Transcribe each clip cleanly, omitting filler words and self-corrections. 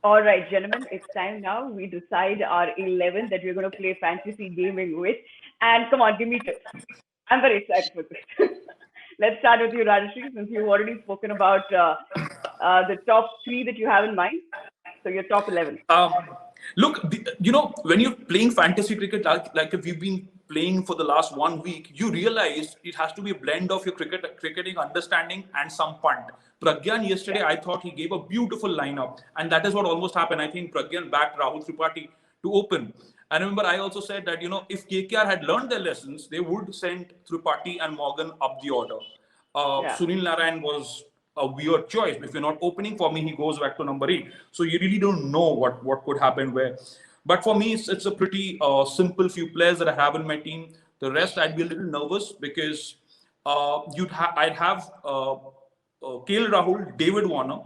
All right, gentlemen, it's time now. We decide our 11 that we're going to play fantasy gaming with. And come on, give me tips. I'm very excited for this. Let's start with you, Rajashri, since you've already spoken about the top three that you have in mind. So your top 11. Look, when you're playing fantasy cricket, like if you've been playing for the last 1 week, you realize it has to be a blend of your cricketing understanding and some punt. Pragyan yesterday, I thought he gave a beautiful lineup, and that is what almost happened. I think Pragyan backed Rahul Tripathi to open. I remember I also said that, if KKR had learned their lessons, they would send Tripathi and Morgan up the order. Sunil Narayan was a weird choice. If you're not opening for me, he goes back to number 8. So you really don't know what could happen where. But for me, it's a pretty simple few players that I have in my team. The rest, I'd be a little nervous because I'd have KL Rahul, David Warner,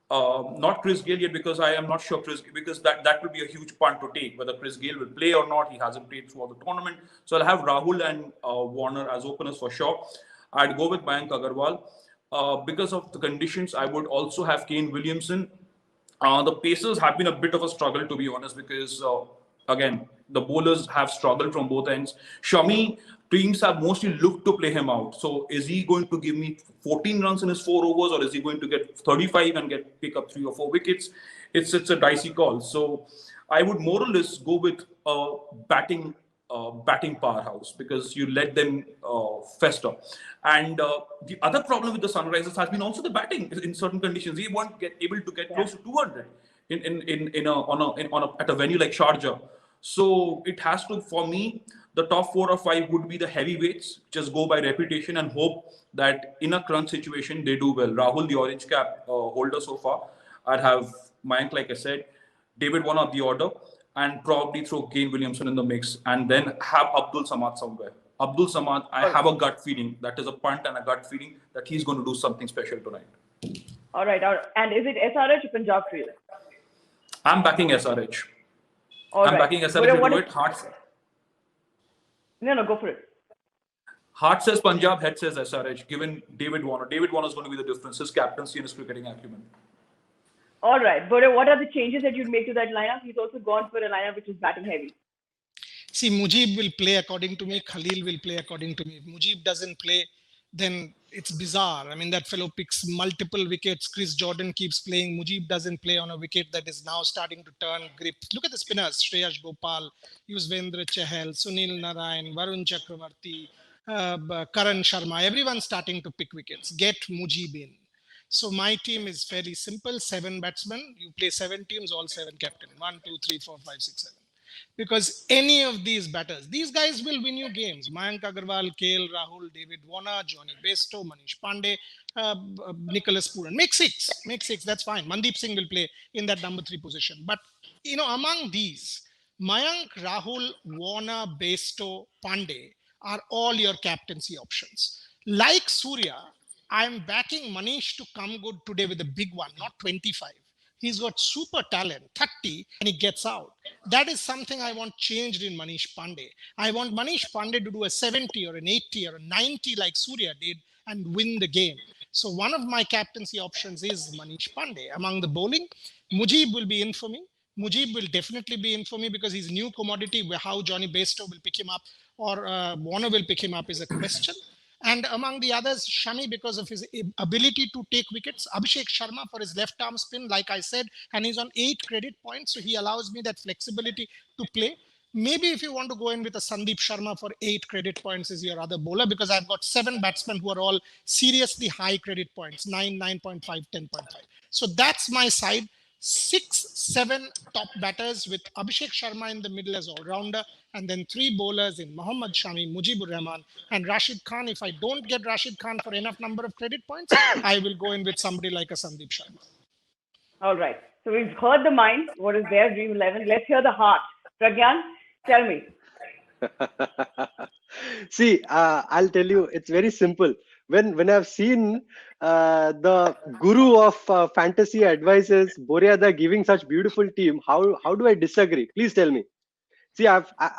not Chris Gayle yet because I am not sure because that would be a huge punt to take. Whether Chris Gayle will play or not, he hasn't played throughout the tournament. So I'll have Rahul and Warner as openers for sure. I'd go with Mayank Agarwal. Because of the conditions, I would also have Kane Williamson. The Pacers have been a bit of a struggle, to be honest, because again, the bowlers have struggled from both ends. Shami, teams have mostly looked to play him out. So is he going to give me 14 runs in his 4 overs, or is he going to get 35 and pick up 3 or 4 wickets? It's a dicey call. So I would more or less go with batting powerhouse because you let them fester. And the other problem with the Sunrisers has been also the batting in certain conditions. They weren't able to get close to 200 at a venue like Sharjah. So it has to, for me, the top 4 or 5 would be the heavyweights. Just go by reputation and hope that in a crunch situation they do well. Rahul, the orange cap holder so far. I'd have Mayank, like I said, David Warner of the order, and probably throw Kane Williamson in the mix, and then have Abdul Samad somewhere. Abdul Samad, I have a gut feeling, that is a punt and a gut feeling that he's going to do something special tonight. All right. And is it SRH or Punjab Trail? I'm backing SRH. I'm backing SRH to do it. Heart. No, go for it. Heart says Punjab, head says SRH, given David Warner. David Warner is going to be the difference, his captaincy and his cricketing acumen. All right. But what are the changes that you'd make to that lineup? He's also gone for a lineup which is batting heavy. See, Mujib will play according to me. Khalil will play according to me. If Mujib doesn't play, then it's bizarre. I mean, that fellow picks multiple wickets. Chris Jordan keeps playing. Mujib doesn't play on a wicket that is now starting to turn grip. Look at the spinners. Shreyas Gopal, Yuzvendra Chahal, Sunil Narayan, Varun Chakravarti, Karan Sharma. Everyone's starting to pick wickets. Get Mujib in. So my team is fairly simple. 7 batsmen. You play 7 teams, all 7 captain. 1, 2, 3, 4, 5, 6, 7. Because any of these batters, these guys will win you games. Mayank Agarwal, KL Rahul, David Warner, Johnny Bairstow, Manish Pandey, Nicholas Pooran. Make six, that's fine. Mandeep Singh will play in that number 3 position. But, among these, Mayank, Rahul, Warner, Bairstow, Pandey are all your captaincy options. Like Surya, I'm backing Manish to come good today with a big one, not 25. He's got super talent, 30, and he gets out. That is something I want changed in Manish Pandey. I want Manish Pandey to do a 70 or an 80 or a 90 like Surya did and win the game. So one of my captaincy options is Manish Pandey. Among the bowling, Mujib will be in for me. Mujib will definitely be in for me because he's new commodity. How Johnny Bairstow will pick him up or Warner will pick him up is a question. And among the others, Shami, because of his ability to take wickets, Abhishek Sharma for his left arm spin, like I said, and he's on 8 credit points. So he allows me that flexibility to play. Maybe if you want to go in with a Sandeep Sharma for 8 credit points is your other bowler, because I've got 7 batsmen who are all seriously high credit points, 9, 9.5, 10.5. So that's my side. 6, 7 top batters with Abhishek Sharma in the middle as all-rounder, and then 3 bowlers in Mohammad Shami, Mujibur Rahman, and Rashid Khan. If I don't get Rashid Khan for enough number of credit points, I will go in with somebody like a Sandeep Sharma. All right. So we've heard the mind, what is their Dream 11. Let's hear the heart. Pragyan, tell me. See, I'll tell you, it's very simple. When I've seen the guru of fantasy advices, Boryada, giving such beautiful team, how do I disagree? Please tell me. See,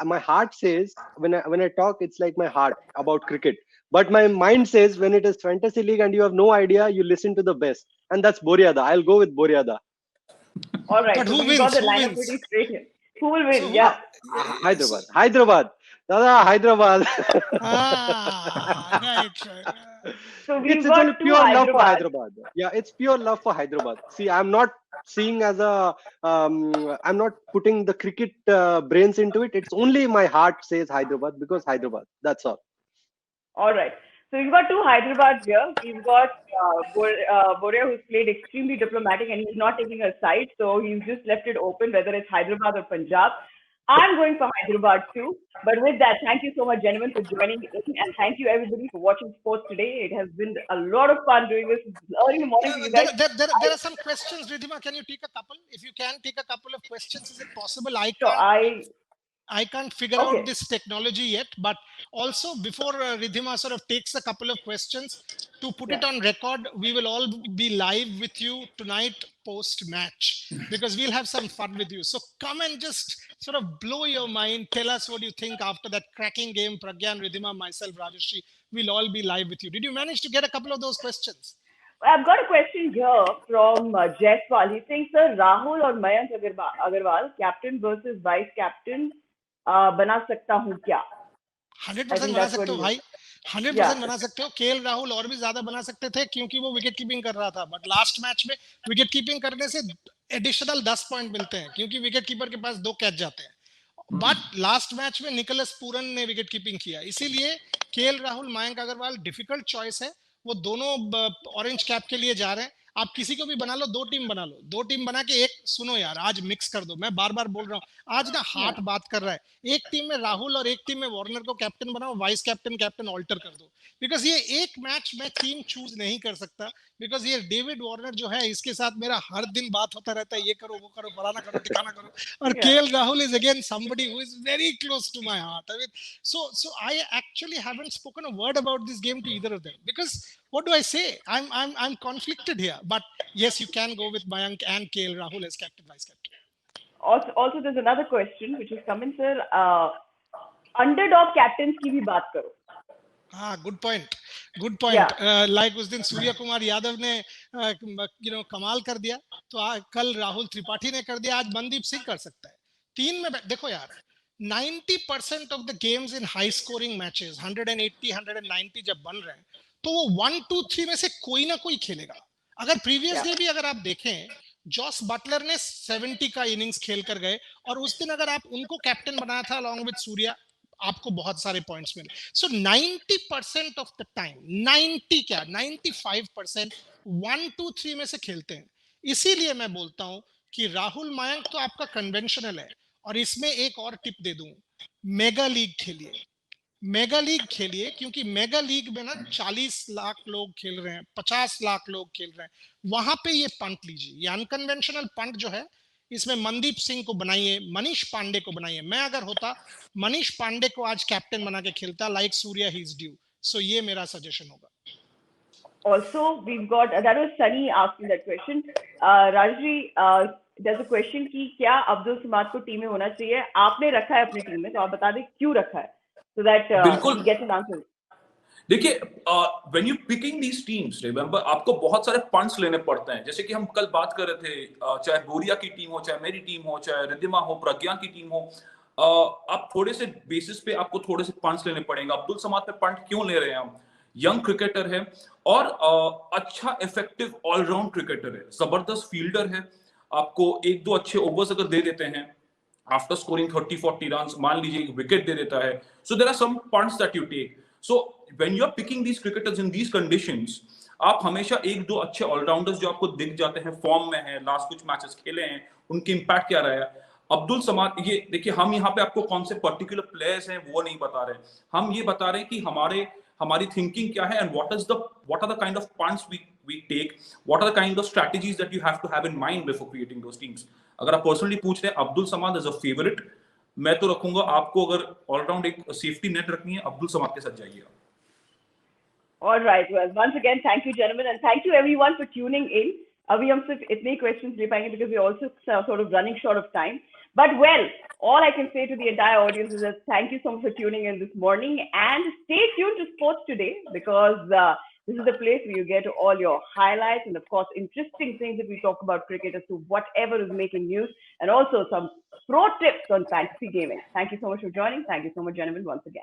my heart says, when I talk, it's like my heart about cricket. But my mind says, when it is fantasy league and you have no idea, you listen to the best. And that's Boryada. I'll go with Boryada. All right. But So who we got wins? the Who lineup wins? pretty straight here. Who will win? So who- Yeah. Hyderabad. Hyderabad. Dada, Hyderabad. Right. So we've It's got only two pure love for Hyderabad. Hyderabad. Yeah, it's pure love for Hyderabad. See, I'm not seeing as a, I'm not putting the cricket brains into it. It's only my heart says Hyderabad because Hyderabad. That's all. All right. So we've got two Hyderabad here. We've got Boria, who's played extremely diplomatic and he's not taking a side. So he's just left it open whether it's Hyderabad or Punjab. I'm going for Hyderabad too. But with that, thank you so much, gentlemen, for joining in. And thank you, everybody, for watching sports today. It has been a lot of fun doing this early in the morning for you guys. There are some questions, Ridhima. Can you take a couple? If you can take a couple of questions, is it possible? So I can't figure Okay. out this technology yet, but also before Ridhima sort of takes a couple of questions, to put it on record, we will all be live with you tonight post-match because we'll have some fun with you. So come and just sort of blow your mind. Tell us what you think after that cracking game. Pragyan, Ridhima, myself, Rajashri, we'll all be live with you. Did you manage to get a couple of those questions? I've got a question here from Jaiswal. He's saying, sir, Rahul or Mayank Agarwal, captain versus vice captain, बना सकता हूँ क्या? 100% बना सकते हो भाई, 100% बना सकते हो. केएल राहुल और भी ज्यादा बना सकते थे क्योंकि वो विकेट कीपिंग कर रहा था, बट लास्ट मैच में विकेट कीपिंग करने से एडिशनल 10 पॉइंट मिलते हैं क्योंकि विकेट कीपर के पास 2 कैच जाते हैं. बट लास्ट मैच में निकोलस पूरन ने विकेट कीपिंग किया, इसीलिए KL Rahul, Mayank Agarwal difficult choice है. वो दोनों ऑरेंज कैप के लिए जा रहे हैं. आप किसी को भी बना लो, 2 टीम बना लो, 2 टीम बना के एक, सुनो यार, आज मिक्स कर दो. मैं बार बार बोल रहा हूँ, आज ना हार्ट बात कर रहा है. एक टीम में राहुल और एक टीम में वार्नर को कैप्टन बनाओ, वाइस कैप्टन ऑल्टर कर दो. बिकॉज ये एक मैच में टीम चूज नहीं कर सकता, बिकॉज ये डेविड वार्नर जो है, इसके साथ मेरा हर दिन बात होता रहता है, ये करो वो करो, फलाना करो ठिकाना करो. और KL Rahul is again somebody who is very close to my heart. I mean, so I actually haven't spoken a word about this game to either of them because what do I say? I'm conflicted here. But yes, you can go with Mayank and KL Rahul as captain, vice captain. Also, there's another question which is coming, sir. Underdog captains की भी बात करो. Good point. Good point. Yeah. Like उस दिन सूर्य कुमार यादव ने कमाल कर दिया, तो कल राहुल त्रिपाठी ने कर दिया, आज मनदीप सिंह कर सकता है. 3 में देखो यार, 90% of the games in high scoring matches, 180, 190 जब बन रहे हैं, तो वो 1, 2, 3 में से कोई ना कोई खेलेगा. अगर प्रीवियस डे भी अगर आप देखें, जॉस बटलर ने 70 का इनिंग्स खेल कर गए और उस दिन अगर आप उनको कैप्टन बनाया था along with सूर्या, आपको बहुत सारे पॉइंट्स मिले. सो 90% ऑफ द टाइम, 95% 1, 2, 3 में से खेलते हैं. इसीलिए मैं बोलता हूं कि राहुल मयंक तो आपका कन्वेंशनल है. और इसमें एक और टिप दे दूं, मेगा लीग खेलिए, क्योंकि मेगा लीग में ना 40 लाख लोग खेल रहे हैं, 50 लाख लोग खेल रहे हैं. वहां पे ये पंट लीजिए, ये अनकन्वेंशनल पंट जो है, इसमें मनदीप सिंह को बनाइए, मनीष पांडे को बनाइए. मैं अगर होता, मनीष पांडे को आज कैप्टन बना के खेलता, like Surya he is due. So ये मेरा सजेशन होगा. Also, we've got that was Sunny asking that question. Rajri, there's a question कि क्या अब्दुल समाद को टीम में होना चाहिए? आपने रखा है अपनी टीम में, तो आप बता दें क्यों रखा है, so that we get an answer. देखिए, when you picking these teams, remember आपको बहुत सारे पंट्स लेने पड़ते हैं. जैसे कि हम कल बात कर रहे थे, चाहे बोरिया की टीम हो, चाहे मेरी टीम हो, चाहे रिद्धिमा हो, प्रज्ञा की टीम हो, आप थोड़े से बेसिस पे आपको थोड़े से पंट्स लेने पड़ेंगे. अब्दुल समाद पे पंट क्यों ले रहे हैं हम? यंग क्रिकेटर है और अच्छा इफेक्टिव ऑलराउंड क्रिकेटर है, जबरदस्त फील्डर है. आपको 1-2 अच्छे ओवर्स अगर दे देते हैं, आफ्टर स्कोरिंग 30-40 रन्स, मान लीजिए विकेट दे देता है. So there are some punts that you take. So when you are picking these cricketers in these conditions, आप हमेशा 1-2 अच्छे ऑलराउंडर्स जो आपको दिख जाते हैं, फॉर्म में है, लास्ट कुछ मैचेस खेले हैं, उनके इंपैक्ट क्या रहा है. अब्दुल समाद, ये देखिए, हम यहाँ पे आपको कौन से पर्टिकुलर प्लेयर्स हैं वो नहीं बता रहे. हम ये बता रहे हैं कि हमारी थिंकिंग क्या है, and what are the kind of punts we take, what are the kind of strategies that you have to have in mind before creating those teams. अगर आप पर्सनली पूछ रहे हैं, अब्दुल समाद इज अ फेवरेट. मैं तो रखूंगा. आपको अगर ऑलराउंड एक सेफ्टी नेट रखनी है, अब्दुल समाद के साथ जाइए. All right. Well, once again, thank you, gentlemen, and thank you everyone for tuning in. अभी हम सिर्फ इतने questions ले पाएंगे because we're also sort of running short of time. But well, all I can say to the entire audience is that thank you so much for tuning in this morning, and stay tuned to Sports Today because This is the place where you get all your highlights and, of course, interesting things that we talk about cricket as to whatever is making news, and also some pro tips on fantasy gaming. Thank you so much for joining. Thank you so much, gentlemen, once again.